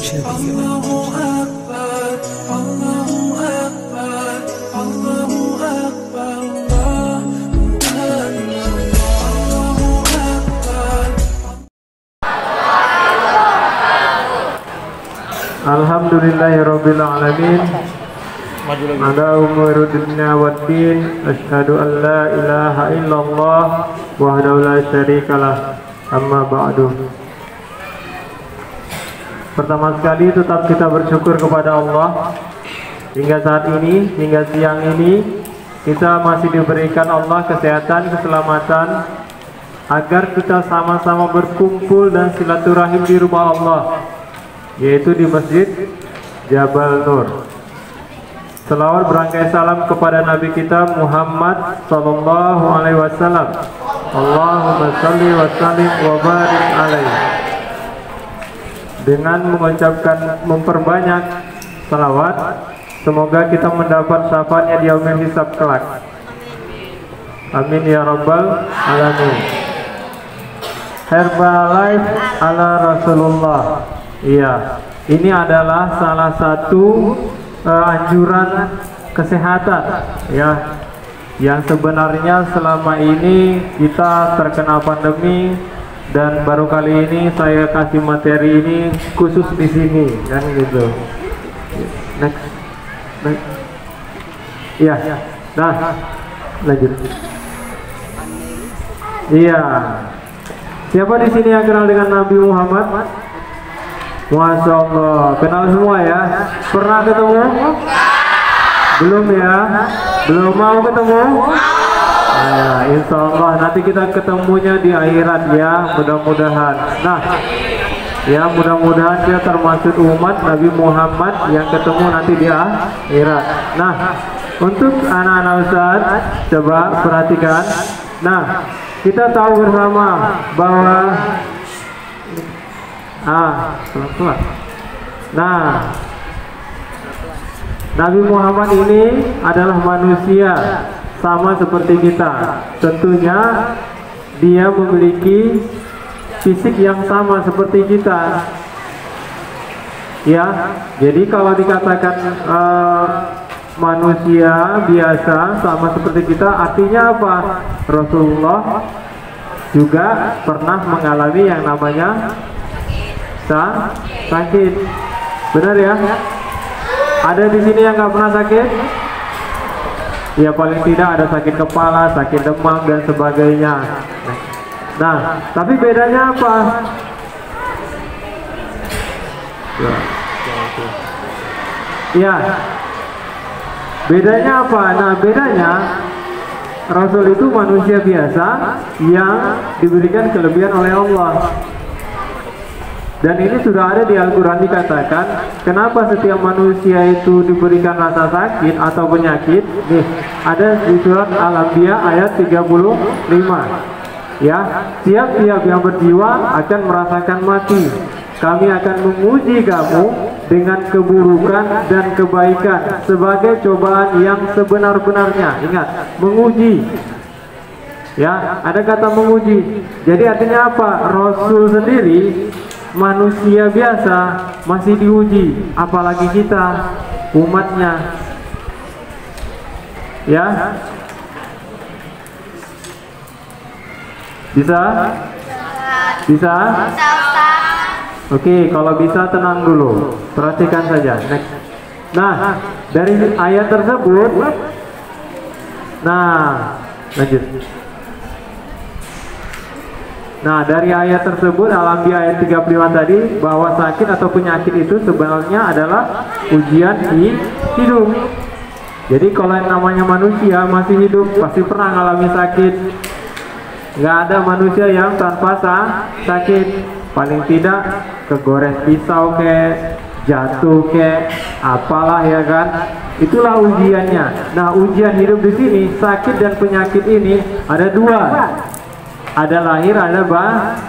شبيرا. Alhamdulillahirabbil alamin. Ala umuri dunya waddin. Asyhadu an la ilaha illallah wahdahu la syarikalah. Amma ba'du. Pertama sekali tetap kita bersyukur kepada Allah. Hingga saat ini, hingga siang ini, kita masih diberikan Allah kesehatan, keselamatan, agar kita sama-sama berkumpul dan silaturahim di rumah Allah, yaitu di Masjid Jabal Nur. Selawat berangkai salam kepada Nabi kita Muhammad sallallahu alaihi wasallam. Allahumma shalli wa sallim wa barik alaihi. Dengan mengucapkan memperbanyak salawat, semoga kita mendapat syafaatnya di yaumil hisab kelak. Amin ya rabbal alamin. Herbalife ala Rasulullah. Iya, ini adalah salah satu anjuran kesehatan ya, yang sebenarnya selama ini kita terkena pandemi, dan baru kali ini saya kasih materi ini khusus di sini kan gitu. Next. Iya, nah lanjut. Iya, siapa di sini yang kenal dengan Nabi Muhammad? Masya Allah, kenal semua ya? Pernah ketemu? Belum ya? Belum mau ketemu? Nah, insya Allah nanti kita ketemunya di akhirat ya, mudah-mudahan. Nah, ya mudah-mudahan kita termasuk umat Nabi Muhammad yang ketemu nanti di akhirat. Nah, untuk anak-anak Ustaz, coba perhatikan. Nah, kita tahu bersama bahwa pelan-pelan. Nah, Nabi Muhammad ini adalah manusia sama seperti kita. Tentunya dia memiliki fisik yang sama seperti kita. Ya, jadi kalau dikatakan manusia biasa sama seperti kita, artinya apa? Rasulullah juga pernah mengalami yang namanya sakit, benar ya? Ada di sini yang nggak pernah sakit? Ya paling tidak ada sakit kepala, sakit demam dan sebagainya. Nah, tapi bedanya apa? Ya, bedanya apa? Nah, bedanya Rasul itu manusia biasa yang diberikan kelebihan oleh Allah. Dan ini sudah ada di Al-Quran, dikatakan kenapa setiap manusia itu diberikan rasa sakit atau penyakit. Nih, ada di surat Al-Anbiya ayat 35. Ya, tiap-tiap yang berjiwa akan merasakan mati. Kami akan menguji kamu dengan keburukan dan kebaikan sebagai cobaan yang sebenar-benarnya. Ingat, menguji. Ya, ada kata menguji. Jadi artinya apa? Rasul sendiri manusia biasa masih diuji, apalagi kita umatnya. Ya, bisa? Oke, kalau bisa tenang dulu, perhatikan saja. Next. Nah, dari ayat tersebut, nah lanjut. Nah, dari ayat tersebut, Al-Anbiya ayat 35 tadi, bahwa sakit atau penyakit itu sebenarnya adalah ujian hidup. Jadi kalau yang namanya manusia masih hidup, pasti pernah mengalami sakit. Nggak ada manusia yang tanpa sakit. Paling tidak kegores pisau kek, jatuh kek, apalah ya kan. Itulah ujiannya. Nah, ujian hidup di sini, sakit dan penyakit ini ada dua. Ada lahir, ada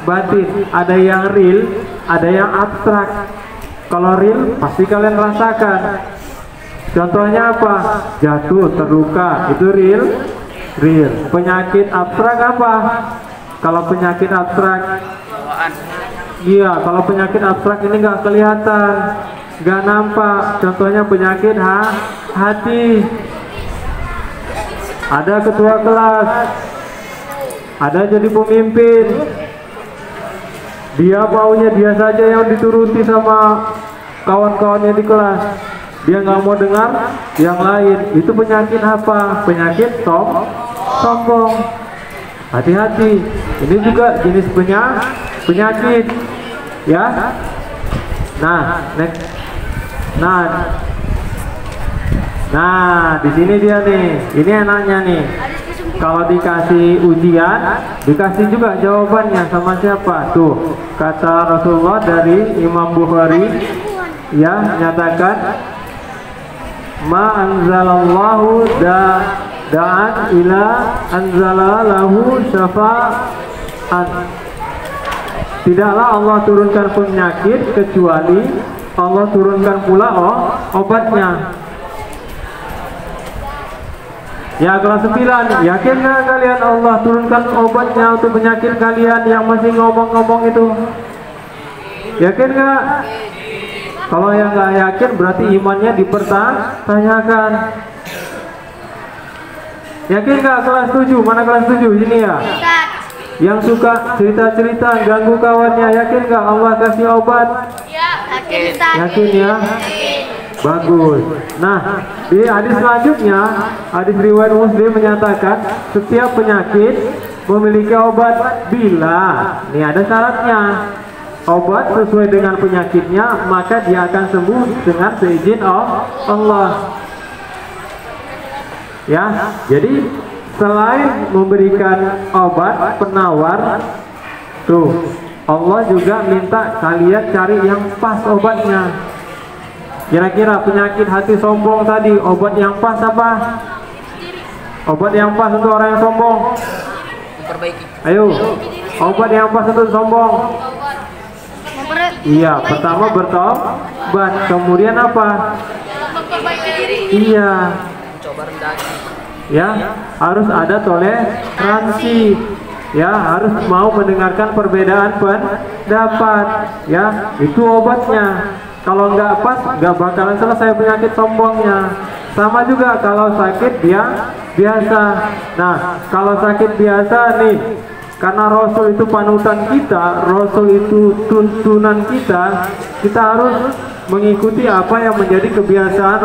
batin. Ada yang real, ada yang abstrak. Kalau real pasti kalian rasakan. Contohnya apa? Jatuh, terluka, itu real. Penyakit abstrak apa? Kalau penyakit abstrak Iya, kalau penyakit abstrak ini nggak kelihatan, nggak nampak. Contohnya penyakit hati. Ada ketua kelas, ada jadi pemimpin, dia maunya dia saja yang dituruti sama kawan-kawannya di kelas. Dia nggak mau dengar yang lain. Itu penyakit apa? Penyakit sombong. Hati-hati. Ini juga jenis penyakit. Ya. Nah, next. Nah, di sini dia nih. Ini enaknya nih. Kalau dikasih ujian, dikasih juga jawabannya sama siapa? Tuh, kata Rasulullah dari Imam Bukhari, ya, menyatakan, ma anzalallahu da'at ila anzalalahu syafa'an. Tidaklah Allah turunkan penyakit kecuali Allah turunkan pula obatnya. Ya, kelas 9, yakin nggak kalian Allah turunkan obatnya untuk penyakit kalian yang masih ngomong-ngomong itu? Yakin nggak? Kalau yang nggak yakin berarti imannya dipertanyakan. Yakin nggak kelas 7? Mana kelas 7? Sini ya. Yang suka cerita-cerita ganggu kawannya, yakin nggak Allah kasih obat? Yakin ya? Bagus. Nah, di hadis selanjutnya, hadis riwayat Muslim menyatakan setiap penyakit memiliki obat bila, ini ada syaratnya, obat sesuai dengan penyakitnya, maka dia akan sembuh dengan seizin Allah. Ya, jadi selain memberikan obat penawar, tuh Allah juga minta kalian cari yang pas obatnya. Kira-kira penyakit hati sombong tadi, obat yang pas apa? Obat yang pas untuk orang yang sombong. Ayo, obat yang pas untuk sombong. Iya, pertama bertobat, kemudian apa? Iya. Ya, harus ada toleransi. Ya, harus mau mendengarkan perbedaan pendapat. Ya, itu obatnya. Kalau nggak pas, nggak bakalan selesai penyakit sombongnya. Sama juga kalau sakit dia biasa. Nah, kalau sakit biasa nih, karena Rasul itu panutan kita, Rasul itu tuntunan kita, kita harus mengikuti apa yang menjadi kebiasaan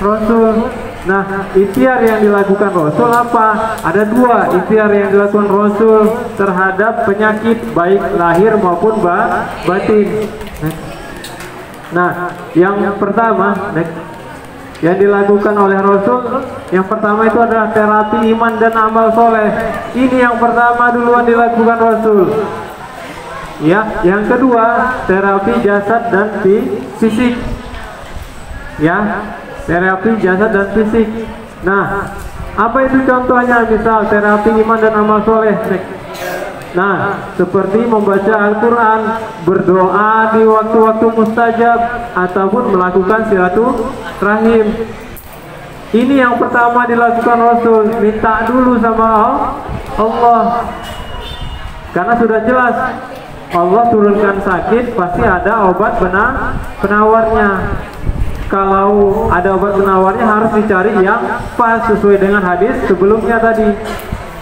Rasul. Nah, ikhtiar yang dilakukan Rasul apa? Ada dua ikhtiar yang dilakukan Rasul terhadap penyakit baik lahir maupun batin. Nah, yang pertama yang dilakukan oleh Rasul, yang pertama itu adalah terapi iman dan amal soleh. Ini yang pertama duluan dilakukan Rasul. Ya, yang kedua terapi jasad dan fisik. Ya, terapi jasad dan fisik. Nah, apa itu contohnya? Misal terapi iman dan amal soleh. Nah, seperti membaca Al-Quran, berdoa di waktu-waktu mustajab, ataupun melakukan silaturahim. Ini yang pertama dilakukan Rasul, minta dulu sama Allah. Karena sudah jelas, Allah turunkan sakit, pasti ada obat penawarnya. Kalau ada obat penawarnya harus dicari yang pas sesuai dengan hadis sebelumnya tadi.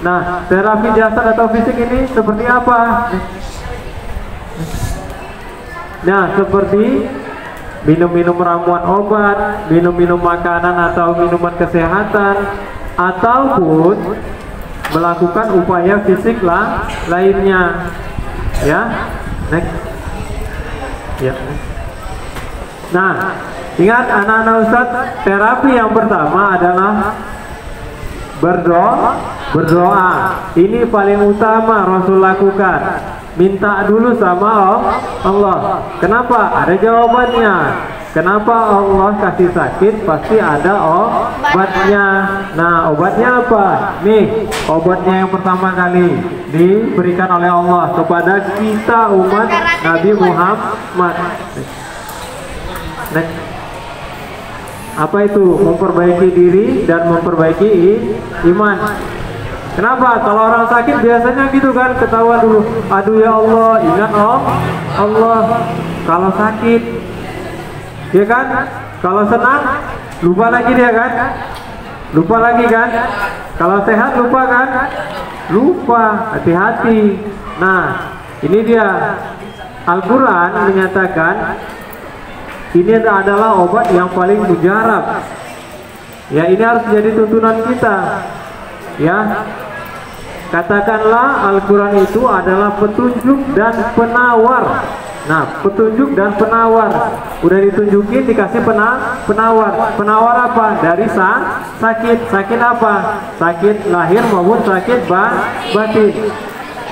Nah, terapi jasad atau fisik ini seperti apa? Nah, seperti minum-minum ramuan obat, minum-minum makanan atau minuman kesehatan, ataupun melakukan upaya fisik lainnya. Ya, next. Ya. Nah, ingat anak-anak Ustadz, terapi yang pertama adalah berdoa. Ini paling utama Rasul lakukan. Minta dulu sama Allah. Kenapa? Ada jawabannya. Kenapa Allah kasih sakit? Pasti ada obatnya. Nah, obatnya apa? Nih, obatnya yang pertama kali diberikan oleh Allah kepada kita umat Nabi Muhammad. Next. Apa itu? Memperbaiki diri dan memperbaiki iman. Kenapa? Kalau orang sakit biasanya gitu kan, ketawa dulu. Aduh ya Allah, ingat Allah. Kalau sakit, ya kan? Kalau senang, lupa lagi dia kan? Lupa lagi kan? Kalau sehat lupa kan? Lupa, hati-hati. Nah, ini dia. Al-Quran menyatakan ini adalah obat yang paling mujarab. Ya, ini harus jadi tuntunan kita. Ya, katakanlah Al-Quran itu adalah petunjuk dan penawar. Nah, petunjuk dan penawar. Udah ditunjukin, dikasih penawar. Penawar apa? Dari sakit. Sakit apa? Sakit lahir maupun sakit batin.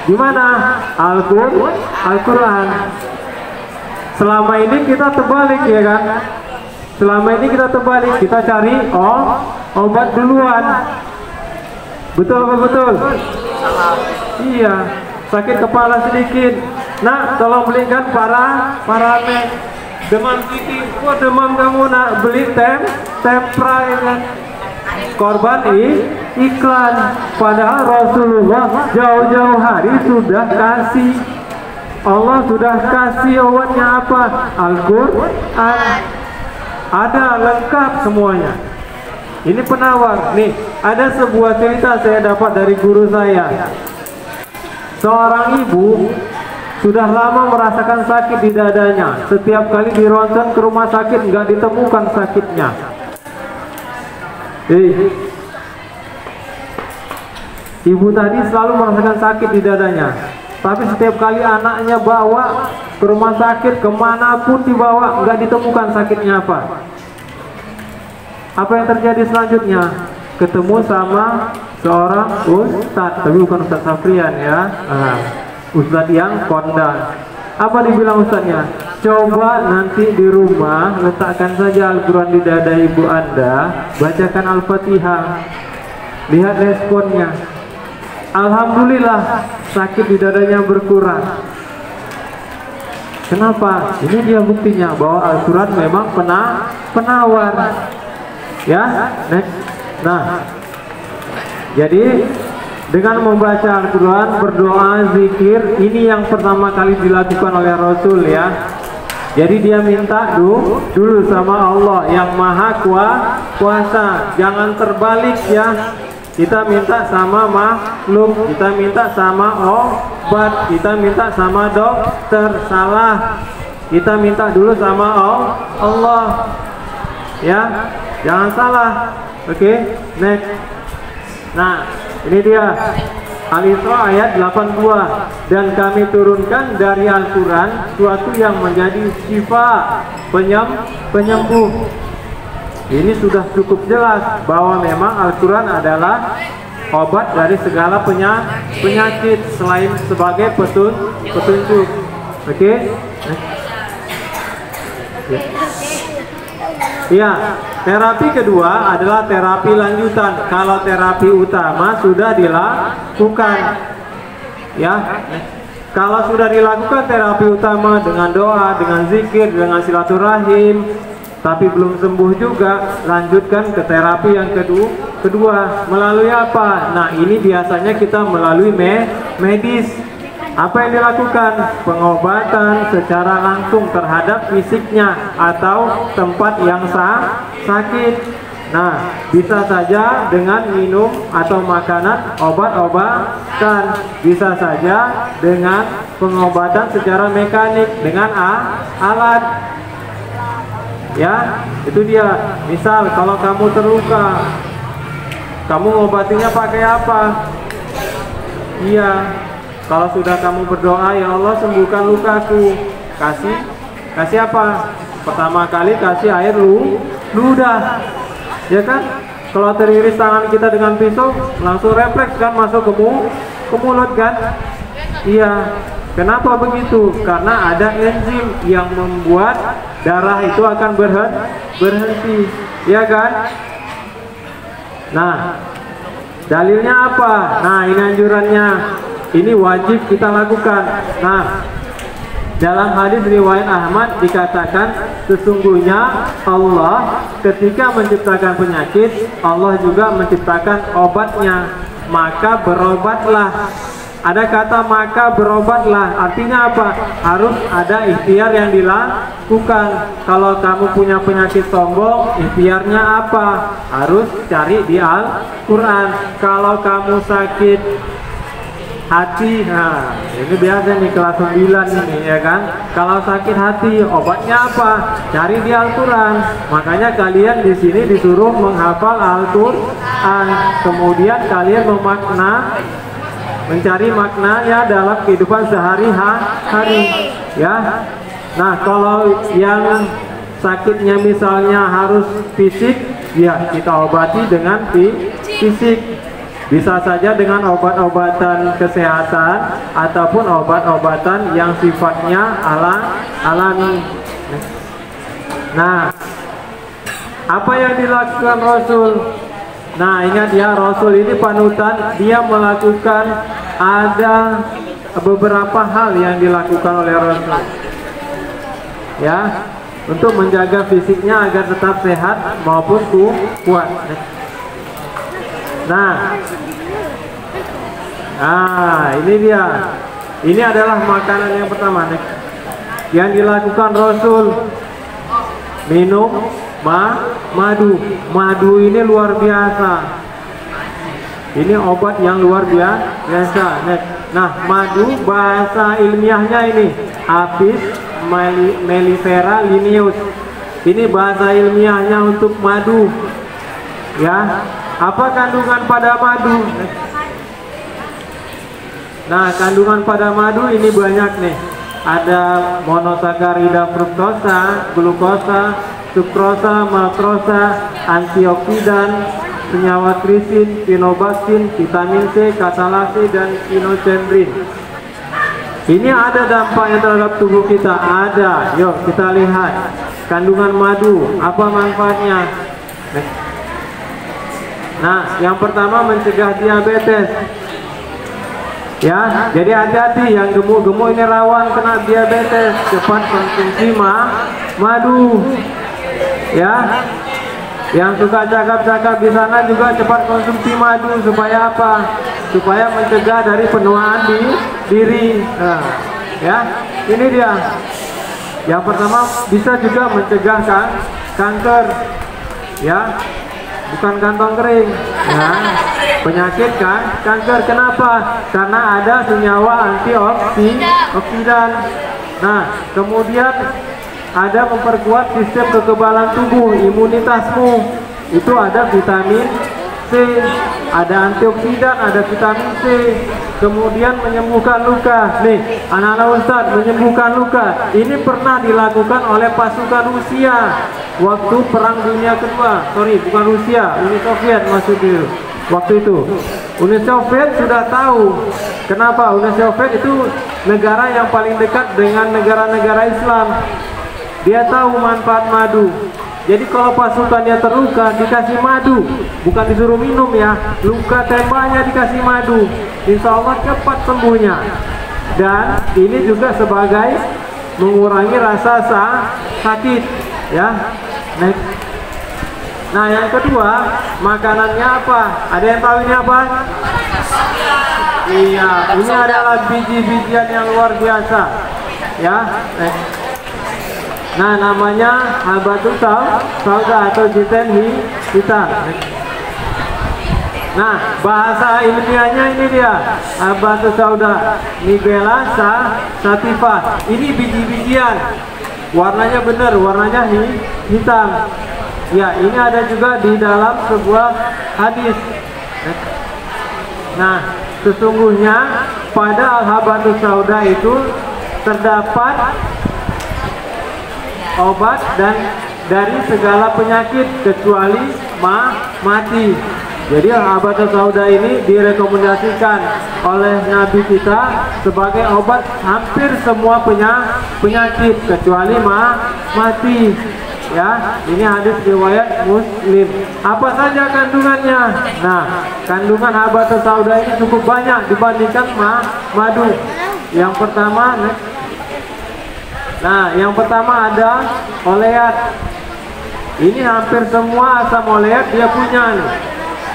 Gimana? Al-Quran. Selama ini kita terbalik, ya kan? Selama ini kita terbalik, kita cari obat duluan. Betul apa betul? Iya. Sakit kepala sedikit. Nah, tolong belikan paramek. Demam tinggi. Wah, demam kamu nak beli tempra, ya kan? Korban iklan. Padahal Rasulullah jauh-jauh hari sudah kasih. Allah sudah kasih obatnya apa? Al-Quran. Ada lengkap semuanya. Ini penawar. Nih, ada sebuah cerita saya dapat dari guru saya. Seorang ibu sudah lama merasakan sakit di dadanya. Setiap kali dironsen ke rumah sakit nggak ditemukan sakitnya. Ibu tadi selalu merasakan sakit di dadanya. Tapi setiap kali anaknya bawa ke rumah sakit, kemanapun dibawa, nggak ditemukan sakitnya apa. Apa yang terjadi selanjutnya? Ketemu sama seorang ustadz, tapi bukan Ustadz Safrian ya. Ustadz yang kondang. Apa dibilang ustadznya? Coba nanti di rumah letakkan saja Al-Quran di dada ibu Anda, bacakan Al-Fatihah, lihat responnya. Alhamdulillah, sakit di dadanya berkurang. Kenapa? Ini dia buktinya bahwa Al-Quran memang penawar. Ya, nah, jadi dengan membaca Al-Quran, berdoa, zikir, ini yang pertama kali dilakukan oleh Rasul ya. Jadi dia minta dulu sama Allah yang Maha Kuasa. Jangan terbalik ya. Kita minta sama makhluk, kita minta sama obat, kita minta sama dokter, salah. Kita minta dulu sama Allah. Ya, jangan salah. Oke, next. Nah, ini dia Al-Isra ayat 82. Dan kami turunkan dari Al-Quran suatu yang menjadi syifa, penyembuh. Ini sudah cukup jelas bahwa memang Al-Quran adalah obat dari segala penyakit selain sebagai petunjuk. Oke? Ya, terapi kedua adalah terapi lanjutan. Kalau terapi utama sudah dilakukan, ya. Kalau sudah dilakukan terapi utama dengan doa, dengan zikir, dengan silaturahim, tapi belum sembuh juga, lanjutkan ke terapi yang kedua. Melalui apa? Nah, ini biasanya kita melalui medis. Apa yang dilakukan? Pengobatan secara langsung terhadap fisiknya atau tempat yang sakit. Nah, bisa saja dengan minum atau makanan, obat-obatan. Bisa saja dengan pengobatan secara mekanik dengan alat. Ya, itu dia. Misal kalau kamu terluka, kamu ngobatinya pakai apa? Iya. Kalau sudah kamu berdoa, ya Allah sembuhkan lukaku, kasih apa? Pertama kali kasih air ludah, ya kan? Kalau teriris tangan kita dengan pisau, langsung refleks kan masuk ke mulut kan? Iya. Kenapa begitu? Karena ada enzim yang membuat darah itu akan berhenti, ya kan? Nah, dalilnya apa? Nah, ini anjurannya. Ini wajib kita lakukan. Nah, dalam hadis riwayat Ahmad dikatakan sesungguhnya Allah ketika menciptakan penyakit, Allah juga menciptakan obatnya. maka berobatlah. Ada kata maka berobatlah, artinya apa? Harus ada ikhtiar yang dilakukan. Kalau kamu punya penyakit sombong, ikhtiarnya apa? Harus cari di Al-Quran. Kalau kamu sakit hati, nah ini biasa nih kelas 9 ini ya kan. Kalau sakit hati, obatnya apa? Cari di Al-Quran. Makanya kalian di sini disuruh menghafal Al-Quran. Kemudian kalian mencari maknanya dalam kehidupan sehari-hari ya. Nah, kalau yang sakitnya misalnya harus fisik, ya kita obati dengan fisik. Bisa saja dengan obat-obatan kesehatan ataupun obat-obatan yang sifatnya alami. Nah, apa yang dilakukan Rasul? Nah, ingat ya, Rasul ini panutan, dia melakukan ada beberapa hal yang dilakukan oleh Rasul ya, untuk menjaga fisiknya agar tetap sehat maupun kuat. Nah, ini dia. Ini adalah makanan yang pertama nih, yang dilakukan Rasul. Minum madu. Madu ini luar biasa. Ini obat yang luar biasa. Nah, madu bahasa ilmiahnya ini Apis mellifera lineus. Ini bahasa ilmiahnya untuk madu. Ya, apa kandungan pada madu? Nah, kandungan pada madu ini banyak nih. Ada monosakarida fruktosa, glukosa, sukrosa, maltosa, antioksidan, senyawa trisin, pinobaksin, vitamin C, katalase, dan kinocendrin. Ini ada dampaknya terhadap tubuh kita. Ada. Yuk kita lihat kandungan madu. Apa manfaatnya? Nah, yang pertama mencegah diabetes. Ya, jadi hati-hati yang gemuk-gemuk ini rawan kena diabetes. Cepat konsumsi madu. Ya, yang suka cakap-cakap di sana juga cepat konsumsi madu. Supaya apa? Supaya mencegah dari penuaan diri. Nah, ya, ini dia. Yang pertama bisa juga mencegah kanker. Ya, bukan kantong kering. Ya, penyakit kanker. Kenapa? Karena ada senyawa antioksidan. Nah, kemudian ada memperkuat sistem kekebalan tubuh, imunitasmu. Itu ada vitamin C, ada antioksidan, ada vitamin C. Kemudian menyembuhkan luka. Nih, anak-anak Ustadz, menyembuhkan luka. Ini pernah dilakukan oleh pasukan Rusia waktu Perang Dunia Kedua. Sorry, bukan Rusia, Uni Soviet maksudnya. Waktu itu Uni Soviet sudah tahu. Kenapa? Uni Soviet itu negara yang paling dekat dengan negara-negara Islam. Dia tahu manfaat madu. Jadi kalau pasukannya terluka dikasih madu, bukan disuruh minum ya. Luka tembaknya dikasih madu, insya Allah cepat sembuhnya. Dan ini juga sebagai mengurangi rasa sakit ya. Next. Nah, yang kedua, makanannya apa? Ada yang tahu ini apa? Iya, ini adalah biji-bijian yang luar biasa ya. Nah, namanya habatus sauda atau jiten hitam. Nah, bahasa ilmiahnya ini dia, habatus sauda, Nigella sativa. Ini biji-bijian. Warnanya benar, warnanya hitam. Ya, ini ada juga di dalam sebuah hadis. Nah, sesungguhnya pada habatus sauda itu terdapat obat dan dari segala penyakit kecuali mati. Jadi habatus sauda ini direkomendasikan oleh Nabi kita sebagai obat hampir semua penyakit kecuali mati. Ya, ini hadis riwayat Muslim. Apa saja kandungannya? Nah, kandungan habatus sauda ini cukup banyak dibandingkan madu. Yang pertama, yang pertama ada oleat. Ini hampir semua asam oleat dia punya nih.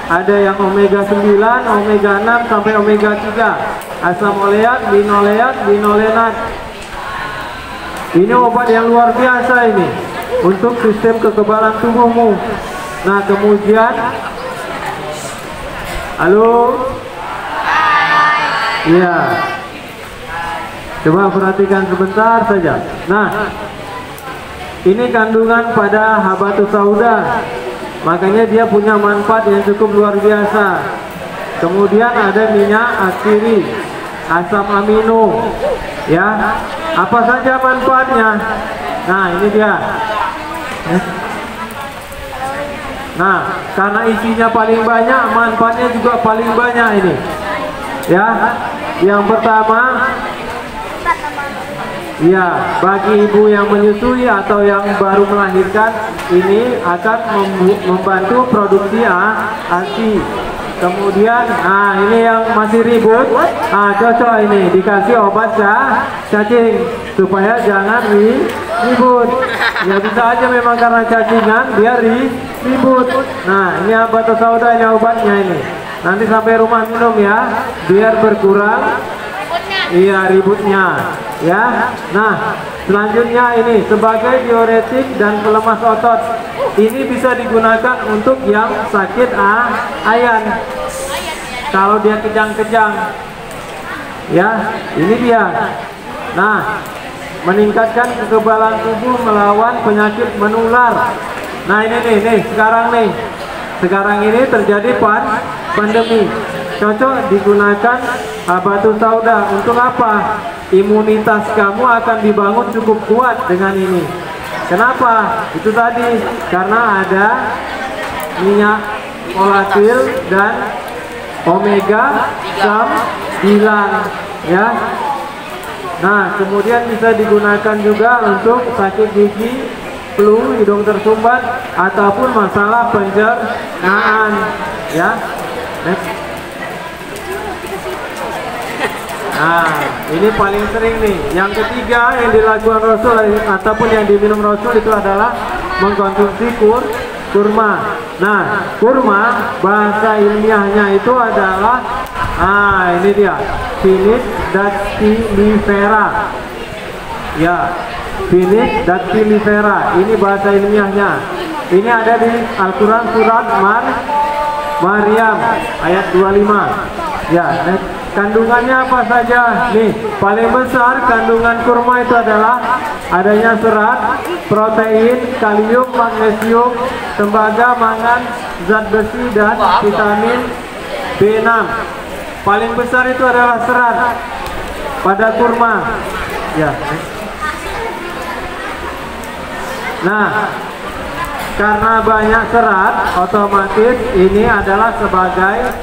ada yang omega 9, omega 6 sampai omega 3, asam oleat, linolenat. Ini obat yang luar biasa ini untuk sistem kekebalan tubuhmu. Nah, kemudian halo. Iya. Coba perhatikan sebentar saja. Nah, ini kandungan pada habatus sauda. Makanya dia punya manfaat yang cukup luar biasa. Kemudian ada minyak atsiri, asam amino. Ya. Apa saja manfaatnya? Nah, ini dia. Nah, karena isinya paling banyak, manfaatnya juga paling banyak ini. Ya. Yang pertama, ya, bagi ibu yang menyusui atau yang baru melahirkan, ini akan membantu produksi ASI. Kemudian, nah ini yang masih ribut, cocok ini dikasih obat cacing supaya jangan ribut. Ya bisa aja memang karena cacingan dia ribut. Nah ini habatus sauda, ini obatnya ini. Nanti sampai rumah minum ya, biar berkurang. Iya ributnya ya. Nah selanjutnya ini sebagai diuretik dan pelemas otot. Ini bisa digunakan untuk yang sakit ayan. Kalau dia kejang-kejang ya, ini dia. Nah meningkatkan kekebalan tubuh melawan penyakit menular. Nah ini nih sekarang ini terjadi pandemi. Cocok digunakan habatus sauda. Untuk apa? Imunitas kamu akan dibangun cukup kuat dengan ini. Kenapa? Itu tadi karena ada minyak volatil dan omega 9 ya. Nah kemudian bisa digunakan juga untuk sakit gigi, flu, hidung tersumbat, ataupun masalah pencernaan ya. Next. Nah, ini paling sering nih. Yang ketiga yang dilakukan Rasul ataupun yang diminum Rasul itu adalah mengkonsumsi kurma. Nah, kurma bahasa ilmiahnya itu adalah ini dia, Pinus dactylifera. Ya, Pinus dactylifera. Ini bahasa ilmiahnya. Ini ada di Al-Qur'an surat Maryam ayat 25. Ya, kandungannya apa saja? Nih, paling besar kandungan kurma itu adalah adanya serat, protein, kalium, magnesium, tembaga, mangan, zat besi, dan vitamin B6. Paling besar itu adalah serat pada kurma. Ya. Nah, karena banyak serat, otomatis ini adalah sebagai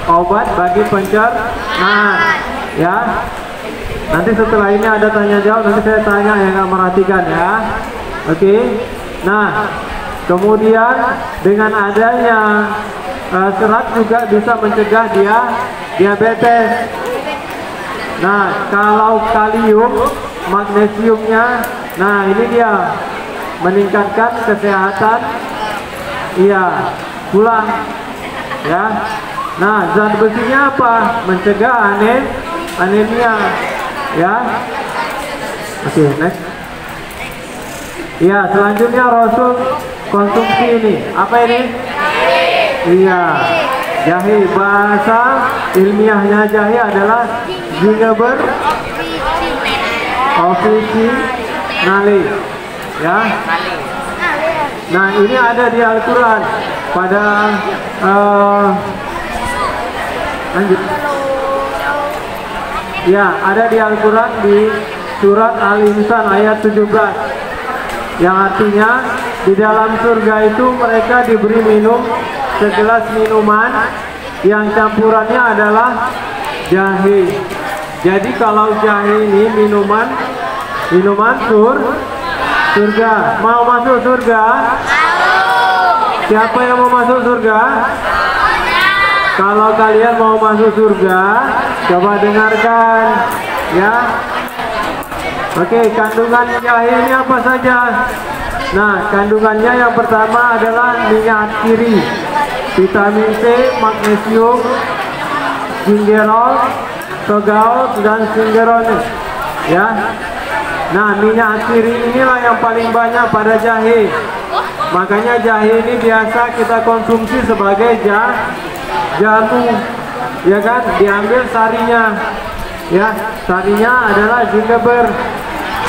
obat bagi pencernaan ya. Nanti setelah ini ada tanya jawab, nanti saya tanya yang nggak merhatikan ya. Oke. Nah kemudian dengan adanya serat juga bisa mencegah diabetes. Nah kalau kalium, magnesiumnya, nah ini dia meningkatkan kesehatan tulang ya. Nah, zat besinya apa? Mencegah anemia ya. Oke, next. Ya, selanjutnya Rasul konsumsi ini. Apa ini? Iya, jahe. Bahasa ilmiahnya jahe adalah Zingiber officinale ya. Nah, ini ada di Al-Qur'an pada lanjut. Ya, ada di Al-Qur'an di surat Al-Insan ayat 17. Yang artinya di dalam surga itu mereka diberi minum segelas minuman yang campurannya adalah jahe. Jadi kalau jahe ini minuman surga. Mau masuk surga? Siapa yang mau masuk surga? Kalau kalian mau masuk surga, coba dengarkan ya. Oke, kandungan jahe ini apa saja? Nah, kandungannya yang pertama adalah minyak atsiri. vitamin C, magnesium, gingerol, sogaol, dan singerone. Ya. Nah, minyak atsiri inilah yang paling banyak pada jahe. Makanya jahe ini biasa kita konsumsi sebagai jamu, ya kan? Diambil sarinya, ya. Sarinya adalah gingeber.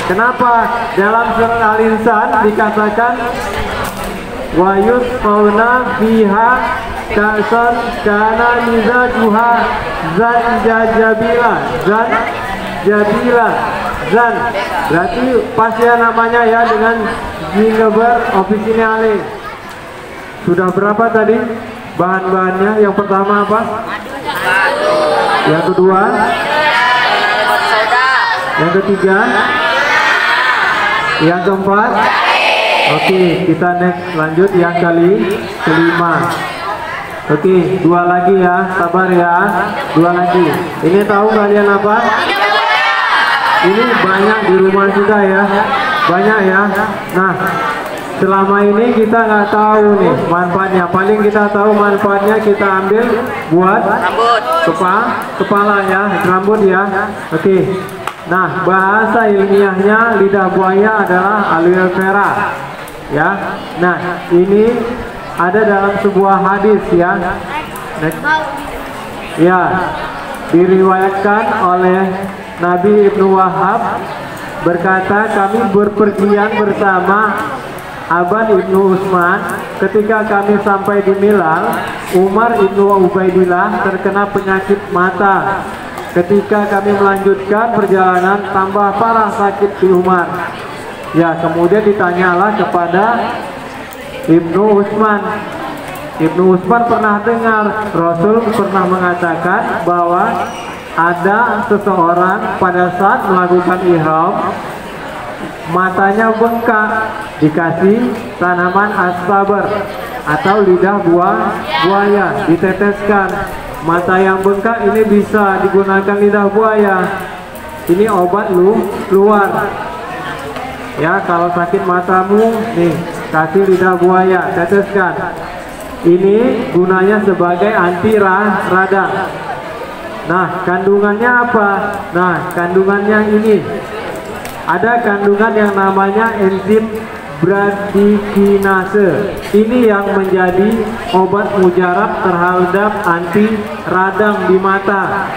Kenapa? Dalam surat Al-Insan dikatakan wayus fauna biha kason kana mizajuha zan. Berarti pas ya namanya ya dengan gingeber officinale. Sudah berapa tadi bahan-bahannya? Yang pertama apa? Yang kedua? Yang ketiga? Yang keempat? Oke, kita next lanjut yang kelima. Oke, dua lagi ya, sabar ya. Dua lagi. Ini tahu kalian apa? Ini banyak di rumah kita ya, banyak ya. Nah, selama ini kita nggak tahu nih manfaatnya. Paling kita tahu manfaatnya kita ambil buat kepala ya, rambut ya. Oke. Nah, bahasa ilmiahnya lidah buaya adalah aloe vera ya. Nah, ini ada dalam sebuah hadis ya. Ya, diriwayatkan oleh Nabi Ibnu Wahab berkata, kami berpergian bersama Aban Ibnu Utsman. Ketika kami sampai di Milal, Umar Ibnu Ubaidillah terkena penyakit mata. Ketika kami melanjutkan perjalanan, tambah parah sakit di Umar. Ya, kemudian ditanyalah kepada Ibnu Utsman. Ibnu Utsman pernah dengar Rasul pernah mengatakan bahwa ada seseorang pada saat melakukan ihram matanya bengkak, dikasih tanaman as-sabar atau lidah buaya diteteskan. Mata yang bengkak ini bisa digunakan lidah buaya. Ini obat luar. Ya, kalau sakit matamu nih, kasih lidah buaya, teteskan. Ini gunanya sebagai anti radang. Nah, kandungannya apa? Nah, kandungannya ini. Ada kandungan yang namanya enzim bradykinase. Ini yang menjadi obat mujarab terhadap anti radang di mata.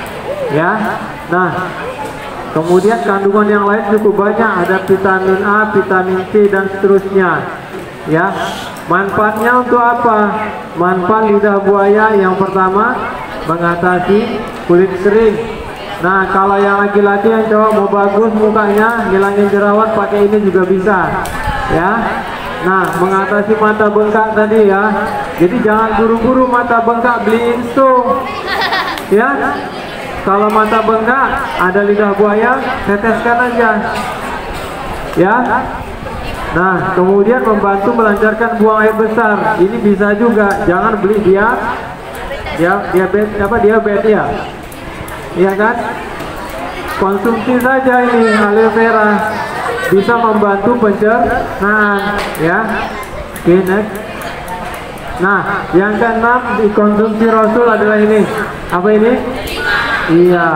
Ya. Nah, kemudian kandungan yang lain cukup banyak. Ada vitamin A, vitamin C, dan seterusnya. Ya. Manfaatnya untuk apa? Manfaat lidah buaya yang pertama mengatasi kulit kering. Nah, kalau yang laki-laki yang cowok mau bagus mukanya, ngilangin jerawat, pakai ini juga bisa. Ya. Nah, mengatasi mata bengkak tadi ya. Jadi jangan buru-buru mata bengkak beli instung. Ya. Kalau mata bengkak ada lidah buaya, teteskan aja. Ya. Nah, kemudian membantu melancarkan buang air besar. Ini bisa juga. Jangan beli diabetes ya. Iya kan? Konsumsi saja ini aloe vera. Bisa membantu pencernaan ya. Oke, next. Nah, yang keenam dikonsumsi Rasul adalah ini. Apa ini? Iya,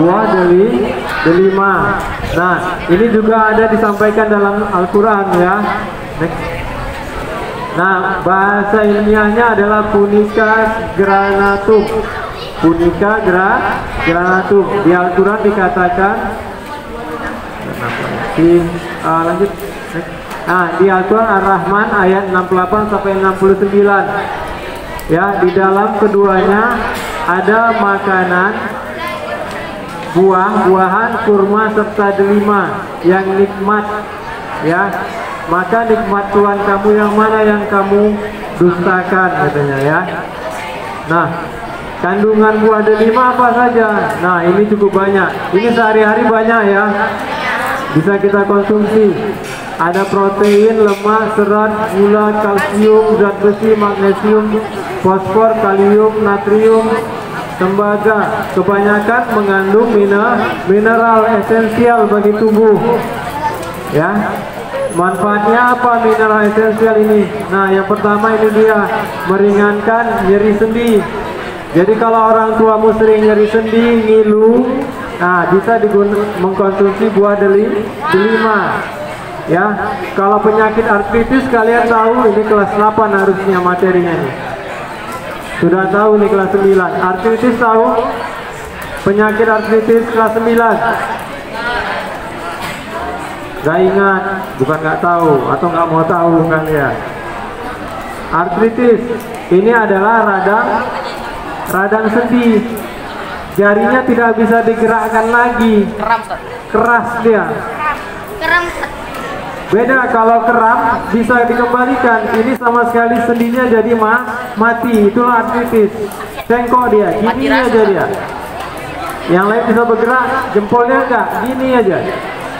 buah delima. Nah, ini juga ada disampaikan dalam Al-Quran ya. Next. Nah, bahasa ilmiahnya adalah Punica granatum. Punica granatum. Di Al-Quran dikatakan lanjut. Nah, di Al-Quran Ar-Rahman ayat 68 sampai 69. Ya, di dalam keduanya ada makanan buah-buahan, kurma serta delima yang nikmat. Ya, maka nikmat Tuhan kamu yang mana yang kamu dustakan, katanya ya. Nah, kandungan buah delima apa saja? Nah, ini cukup banyak. Ini sehari-hari banyak ya. Bisa kita konsumsi. Ada protein, lemak, serat, gula, kalsium, zat besi, magnesium, fosfor, kalium, natrium, tembaga. Kebanyakan mengandung mineral esensial bagi tubuh. Ya. Manfaatnya apa mineral esensial ini? Nah, yang pertama ini dia meringankan nyeri sendi. Jadi kalau orang tuamu sering nyeri sendi, ngilu, nah bisa mengkonsumsi buah delima. Ya, kalau penyakit artritis kalian tahu ini kelas 8 harusnya materinya nih. Sudah tahu nih kelas 9. Artritis tahu? Penyakit artritis kelas 9. Gak ingat, bukan gak tahu atau gak mau tahu kalian. Artritis ini adalah radang sendi. Jarinya tidak bisa digerakkan lagi. Keras dia. Beda kalau kram bisa dikembalikan. Ini sama sekali sendinya jadi mati. Itulah artritis. Cengkok dia, gini aja dia. Yang lain bisa bergerak, jempolnya enggak, gini aja.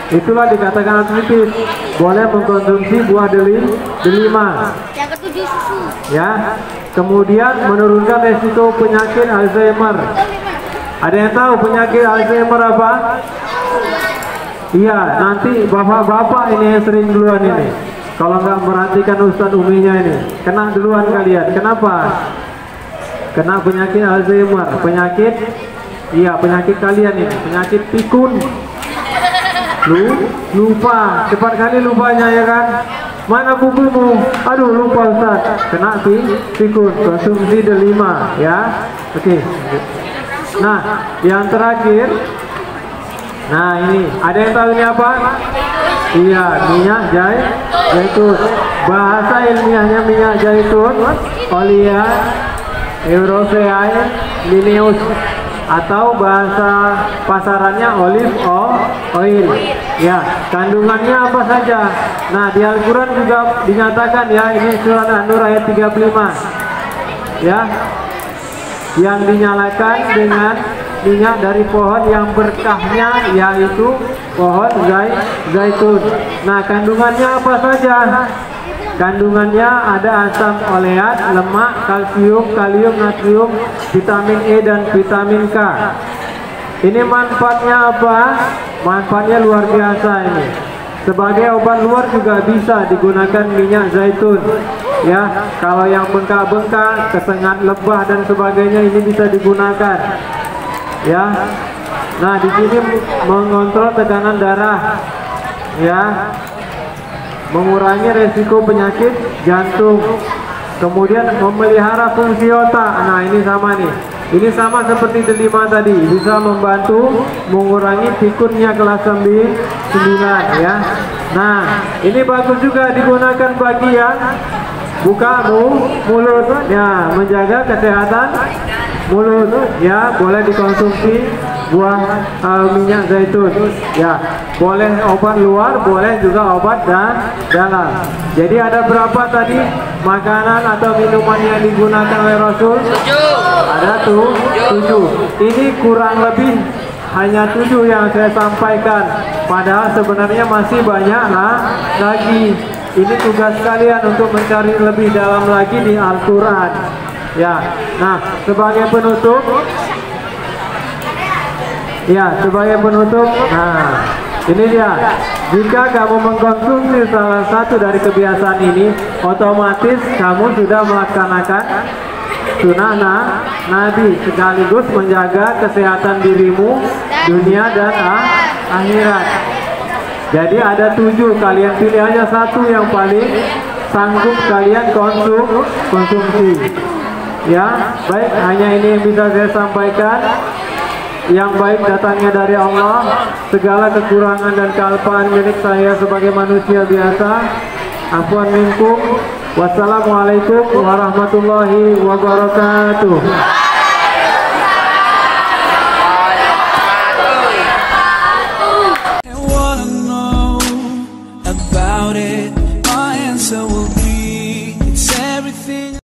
Itulah dikatakan artritis. Boleh mengkonsumsi buah delima. Yang ketujuh susu. Ya. Kemudian menurunkan resiko penyakit Alzheimer. Ada yang tahu penyakit Alzheimer apa? Iya, nanti bapak-bapak ini yang sering duluan ini. Kalau nggak merhatikan Ustadz Uminya ini, kena duluan kalian. Kenapa? Kena penyakit Alzheimer, penyakit kalian ini, penyakit pikun. Lupa, cepat kali lupanya ya kan? Mana bukumu? Aduh lupa Ustadz. Kena pikun, konsumsi delima ya. Oke. Nah, yang terakhir. Nah ini, ada yang tahu ini apa? Iya, minyak zaitun. Bahasa ilmiahnya minyak zaitun, Olea Europeae Linnaeus, atau bahasa pasarannya olive oil. Ya, kandungannya apa saja? Nah, di Al-Quran juga dinyatakan ya, ini surat An-Nur ayat 35. Ya, yang dinyalakan dengan minyak dari pohon yang berkahnya yaitu pohon zaitun. Nah, kandungannya apa saja? Kandungannya ada asam oleat, lemak, kalsium, kalium, natrium, vitamin E dan vitamin K. Ini manfaatnya apa? Manfaatnya luar biasa ini. Sebagai obat luar juga bisa digunakan minyak zaitun. Ya, kalau yang bengkak-bengkak, kesengat lebah dan sebagainya ini bisa digunakan. Ya, nah di sini mengontrol tekanan darah, ya, mengurangi resiko penyakit jantung, kemudian memelihara fungsi otak. Nah ini sama nih, ini sama seperti delima tadi, bisa membantu mengurangi pikunnya kelas 9 ya. Nah ini bagus juga digunakan bagi yang buka mulut ya, menjaga kesehatan mulut ya. Boleh dikonsumsi buah minyak zaitun ya, boleh obat luar, boleh juga obat dalam. Jadi ada berapa tadi makanan atau minuman yang digunakan oleh Rasul? 7. Ada tuh 7. Ini kurang lebih hanya 7 yang saya sampaikan, padahal sebenarnya masih banyak lagi. Ini tugas kalian untuk mencari lebih dalam lagi di Al-Quran ya. Nah sebagai penutup, nah ini dia, jika kamu mengkonsumsi salah satu dari kebiasaan ini, otomatis kamu sudah melaksanakan sunnah Nabi, sekaligus menjaga kesehatan dirimu dunia dan akhirat. Jadi ada 7, kalian pilih aja satu yang paling sanggup kalian konsumsi. Ya, baik, hanya ini yang bisa saya sampaikan. Yang baik datangnya dari Allah, segala kekurangan dan kealpaan milik saya sebagai manusia biasa. Afwan minkum. Wassalamualaikum warahmatullahi wabarakatuh. So